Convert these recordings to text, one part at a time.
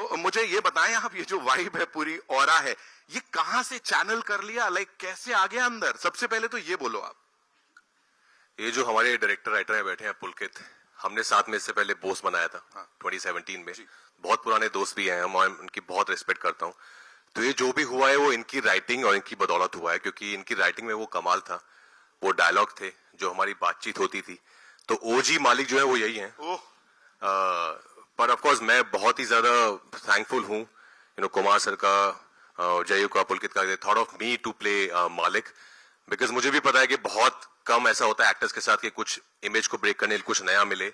तो मुझे ये बताएं आप, ये जो वाइब है, पूरी ऑरा है, ये कहां से चैनल कर लिया, लाइक कैसे आ गया अंदर? सबसे पहले तो ये बोलो आप। ये जो हमारे डायरेक्टर राइटर है बैठे हैं पुलकित, हमने साथ में इससे पहले बोस बनाया था 2017 में। बहुत पुराने दोस्त भी हैं हम, उनकी बहुत रिस्पेक्ट करता हूँ। तो ये जो भी हुआ है वो इनकी राइटिंग और इनकी बदौलत हुआ है, क्योंकि इनकी राइटिंग में वो कमाल था, वो डायलॉग थे, जो हमारी बातचीत होती थी। तो ओजी मालिक जो है वो यही है। पर ऑफ कोर्स मैं बहुत ही ज्यादा थैंकफुल हूँ कुमार सर का, जयू का, पुलकित का, thought of me to play Malik, because मुझे भी पता है कि बहुत कम ऐसा होता है एक्टर्स के साथ कि कुछ इमेज को ब्रेक करने के लिए कुछ नया मिले।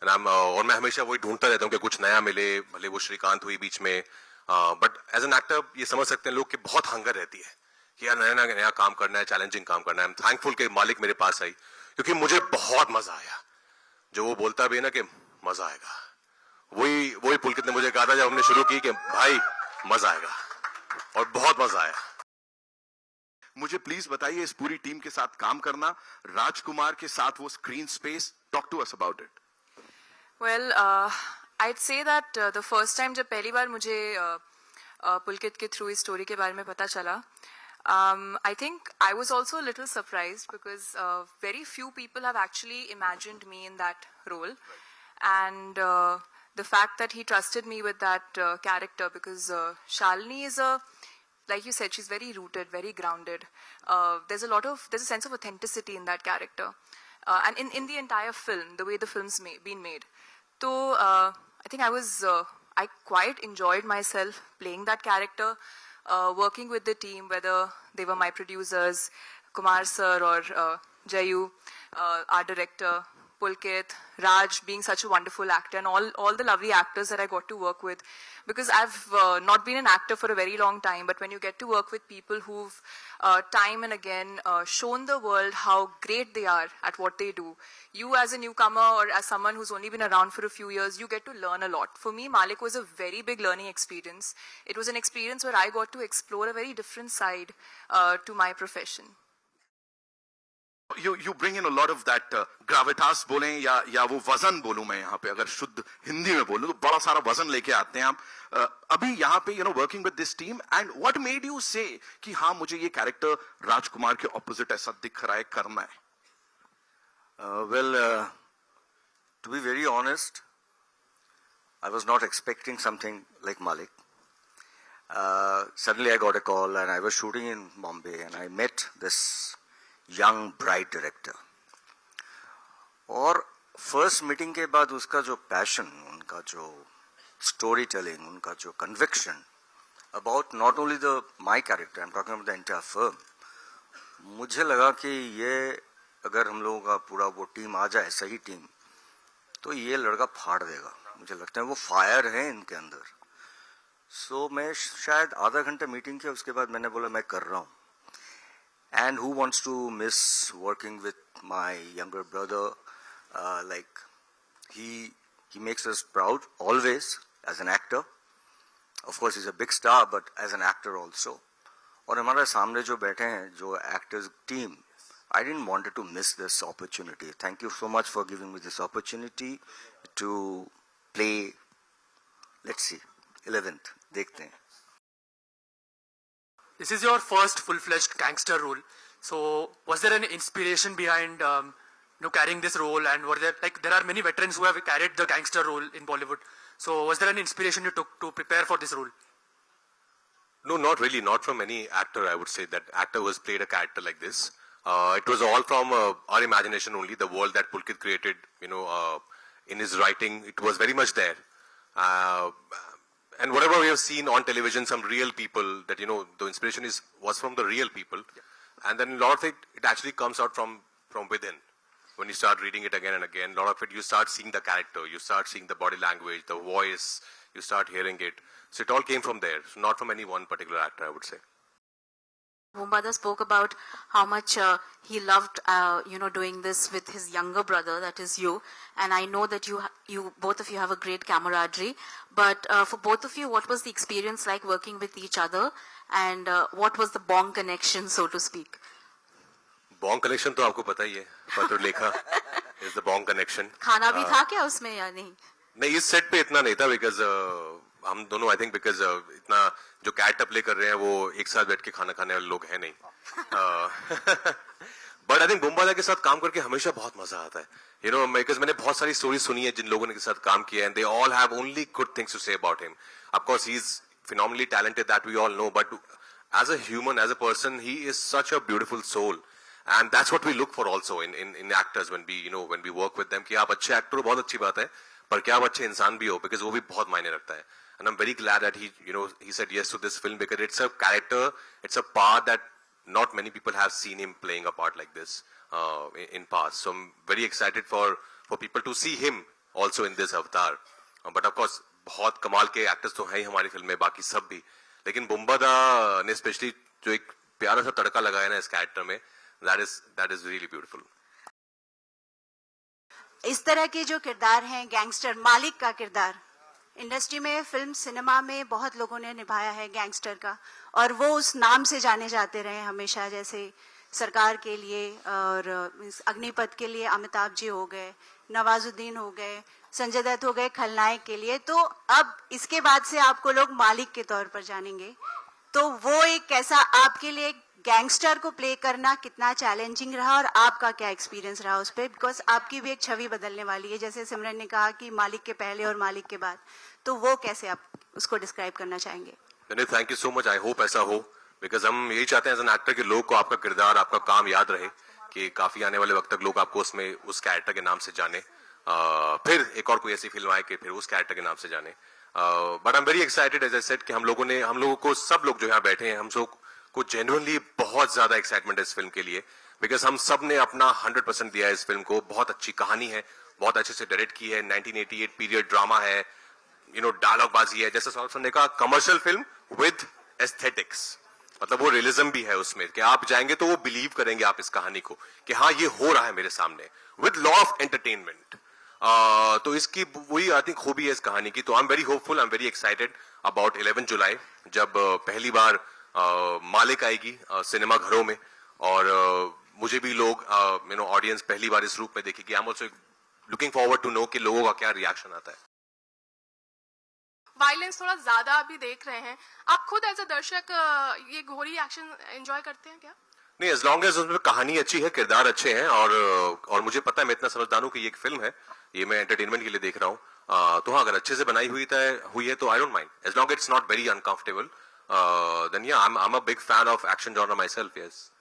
और मैं हमेशा वही ढूंढता रहता हूँ कि कुछ नया मिले, भले वो श्रीकांत हुई बीच में, बट एज एन एक्टर ये समझ सकते हैं लोग कि बहुत हंगर रहती है कि यार नया नया काम करना है, चैलेंजिंग काम करना है। आई एम थैंकफुल कि मालिक मेरे पास आई, क्योंकि मुझे बहुत मजा आया। जो वो बोलता भी है ना कि मजा आएगा, वही पुलकित ने मुझे कहा था जब हमने शुरू की कि भाई मजा आएगा, और बहुत मजा आया। मुझे प्लीज बताइए, इस पूरी टीम के साथ काम करना, राजकुमार के साथ वो screen space, talk to us about it. Well, I'd say that the first time जब पहली बार मुझे पुलकित के थ्रू इस स्टोरी के बारे में पता चला, I think I was also a little surprised because very few people have actually imagined me in that role, and the fact that he trusted me with that character, because Shalini is like you said, she's very rooted, very grounded. There's a sense of authenticity in that character, and in the entire film, the way the film's been made. So I think I quite enjoyed myself playing that character, working with the team, whether they were my producers, Kumar sir or Jayu, our director, Pulkit, Raj being such a wonderful actor, and all the lovely actors that I got to work with. Because I've not been an actor for a very long time, but when you get to work with people who've time and again shown the world how great they are at what they do, you as a newcomer or as someone who's only been around for a few years, you get to learn a lot. For me, Malik was a very big learning experience. It was an experience where I got to explore a very different side to my profession. You bring in a lot of that gravitas बोलें या वो वजन बोलूं मैं यहाँ पे, अगर शुद्ध हिंदी में बोलूं तो बड़ा सारा वजन लेके आते हैं आप अभी यहाँ पे, working with this team. And what made you say कि हाँ मुझे ये कैरेक्टर राजकुमार के ऑपोजिट ऐसा दिख रहा है, करना है? Well, to be very honest, I was not expecting something like Malik. Suddenly I got a call and I was shooting in Bombay and I met this young bright director. और first meeting के बाद उसका जो passion, उनका जो story telling, उनका जो conviction about not only the my character, I am talking about the entire film, मुझे लगा कि ये अगर हम लोगों का पूरा वो टीम आ जाए, सही टीम, तो ये लड़का फाड़ देगा। मुझे लगता है वो फायर है इनके अंदर। सो मैं शायद आधा घंटा मीटिंग किया, उसके बाद मैंने बोला मैं कर रहा हूँ। And who wants to miss working with my younger brother? Like he makes us proud always as an actor. Of course, he's a big star, but as an actor also. और हमारे सामने जो बैठे हैं, जो actors team, I didn't want to miss this opportunity. Thank you so much for giving me this opportunity to play. Let's see, 11th. देखते हैं. This is your first full-fledged gangster role. So, was there any inspiration behind carrying this role? And were there are many veterans who have carried the gangster role in Bollywood. So, was there any inspiration you took to prepare for this role? No, not really. Not from any actor, I would say, that actor who has played a character like this. It was all from our imagination only. The world that Pulkit created, in his writing, it was very much there. And whatever we have seen on television, some real people that, the inspiration was from the real people. Yeah. And then a lot of it actually comes out from within. When you start reading it again and again, a lot of it, you start seeing the character, you start seeing the body language, the voice, you start hearing it. So it all came from there, so not from any one particular actor, I would say. Boombada spoke about how much he loved, doing this with his younger brother, that is you. And I know that you both of you have a great camaraderie. But for both of you, what was the experience like working with each other? And what was the bond connection, so to speak? Bond connection तो आपको पता ही है, Patralekha is the bond connection. खाना भी था क्या उसमें या नहीं? नहीं, इस सेट पे इतना नहीं था, because हम दोनों आई थिंक बिकॉज इतना जो कैरेक्टर प्ले कर रहे हैं वो एक साथ बैठ के खाना खाने वाले लोग हैं नहीं. बट आई थिंक बुम्बादा के साथ काम करके हमेशा बहुत मजा आता है. यू नो, बिकॉज मैंने बहुत सारी स्टोरी सुनी है जिन लोगों ने के साथ काम किया है, and they all have only good things to say about him. Of course he is phenomenally talented, that we all know, but as a human, as a person, he is such a beautiful soul, and that's what we look for also in actors when we work with them. कि आप अच्छे actor हो बहुत अच्छी बात है, पर क्या आप अच्छे इंसान भी हो, because वो भी बहुत मायने रखता है. And I'm very glad that he said yes to this film, because it's a character, it's a part that not many people have seen him playing a part like this in past. So I'm very excited for people to see him also in this avatar. But of course, बहुत कमाल के actors तो हैं ही हमारी film में, बाकी सब भी, लेकिन बुम्बादा ने स्पेशली जो एक प्यारा सा तड़का लगाया ना इस कैरेक्टर में, that is really beautiful. इस तरह के जो किरदार हैं, गैंगस्टर मालिक का किरदार इंडस्ट्री में, फिल्म सिनेमा में बहुत लोगों ने निभाया है गैंगस्टर का, और वो उस नाम से जाने जाते रहे हमेशा. जैसे सरकार के लिए और अग्निपथ के लिए अमिताभ जी हो गए, नवाजुद्दीन हो गए, संजय दत्त हो गए खलनायक के लिए. तो अब इसके बाद से आपको लोग मालिक के तौर पर जानेंगे. तो वो एक कैसा आपके लिए गैंगस्टर को प्ले करना कितना चैलेंजिंग रहा, और आपका क्या एक्सपीरियंस रहा उस पर? बिकॉज आपकी भी एक छवि बदलने वाली है, जैसे सिमरन ने कहा कि मालिक के पहले और मालिक के बाद. तो वो कैसे आप उसको डिस्क्राइब करना चाहेंगे? Thank you so much. I hope ऐसा हो, बिकॉज हम यही चाहते हैं एज एन एक्टर कि लोग को आपका किरदार, आपका काम याद रहे, कि काफी आने वाले वक्त तक लोग आपको उसमें उस कैरेक्टर के नाम से जाने, फिर एक और कोई ऐसी फिल्म आए कि फिर उस कैरेक्टर के नाम से जाने. But I am very excited, as I said, कि हम लोगों को सब लोग जो यहाँ बैठे हैं, हम सब को जेन्युइनली बहुत ज्यादा एक्साइटमेंट है इस फिल्म के लिए, बिकॉज हम सब ने अपना 100% दिया है इस फिल्म को. बहुत अच्छी कहानी है, बहुत अच्छे से डायरेक्ट की है, 1988 पीरियड ड्रामा है, डायलॉग बाजी है, जैसे सौरभ सर ने कहा, कमर्शियल फिल्म विद एस्थेटिक्स. मतलब वो रियलिज्म भी है उसमें, कि आप जाएंगे तो वो बिलीव करेंगे आप इस कहानी को, कि हाँ ये हो रहा है मेरे सामने, विद लॉ ऑफ एंटरटेनमेंट. तो इसकी वही आई थिंक खूबी है इस कहानी की. तो आई am very hopeful, I am very excited about 11 जुलाई, जब पहली बार मालिक आएगी सिनेमा घरों में, और मुझे भी लोग ऑडियंस पहली बार इस रूप में देखेगी. I am also looking forward to know कि लोगों का क्या रिएक्शन आता है. वायलेंस थोड़ा ज्यादा अभी देख रहे हैं, आप खुद एज अ दर्शक ये घोरी एक्शन एंजॉय करते हैं क्या? नहीं, एज लॉन्ग एज उसमें कहानी अच्छी है, किरदार अच्छे हैं, और मुझे पता है, मैं इतना समझदार हूं कि ये एक फिल्म है, ये मैं एंटरटेनमेंट के लिए देख रहा हूं. तो हाँ, अगर अच्छे से बनाई हुई है तो I don't mind, as long it's not very uncomfortable. Then yeah I am a big fan of action genre myself. Yes.